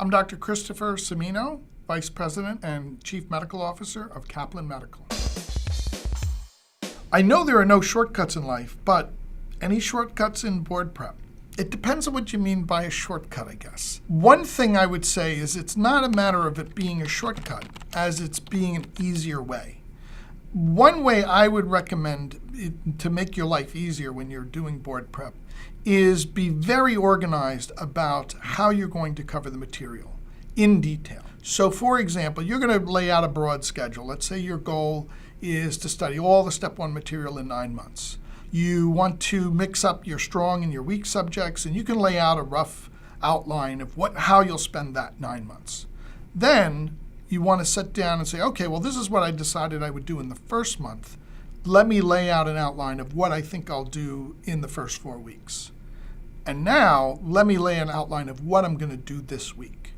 I'm Dr. Christopher Cimino, Vice President and Chief Medical Officer of Kaplan Medical. I know there are no shortcuts in life, but any shortcuts in board prep? It depends on what you mean by a shortcut, I guess. One thing I would say is it's not a matter of it being a shortcut as it's being an easier way. One way I would recommend to make your life easier when you're doing board prep is be very organized about how you're going to cover the material in detail. So for example, you're going to lay out a broad schedule. Let's say your goal is to study all the Step 1 material in 9 months. You want to mix up your strong and your weak subjects, and you can lay out a rough outline of how you'll spend that 9 months. Then you want to sit down and say, okay, well, this is what I decided I would do in the first month. Let me lay out an outline of what I think I'll do in the first 4 weeks. And now let me lay an outline of what I'm going to do this week.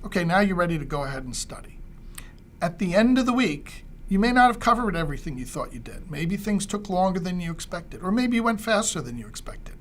Okay, now you're ready to go ahead and study. At the end of the week, you may not have covered everything you thought you did. Maybe things took longer than you expected, or maybe you went faster than you expected.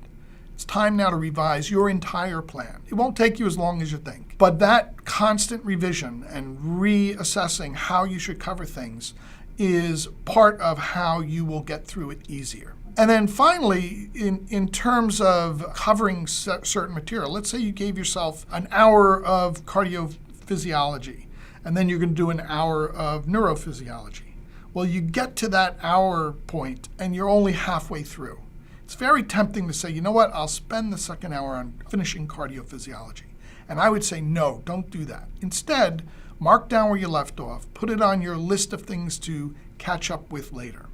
It's time now to revise your entire plan. It won't take you as long as you think. But that constant revision and reassessing how you should cover things is part of how you will get through it easier. And then finally, in terms of covering certain material, let's say you gave yourself an hour of cardiophysiology, and then you're going to do an hour of neurophysiology. Well, you get to that hour point, and you're only halfway through. It's very tempting to say, you know what, I'll spend the second hour on finishing cardiophysiology. And I would say, no, don't do that. Instead, mark down where you left off. Put it on your list of things to catch up with later.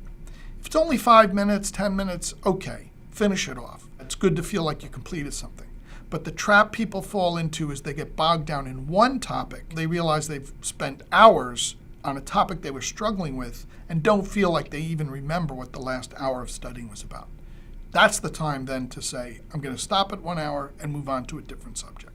If it's only 5 minutes, 10 minutes, okay, finish it off. It's good to feel like you completed something. But the trap people fall into is they get bogged down in one topic. They realize they've spent hours on a topic they were struggling with and don't feel like they even remember what the last hour of studying was about. That's the time then to say, I'm going to stop at 1 hour and move on to a different subject.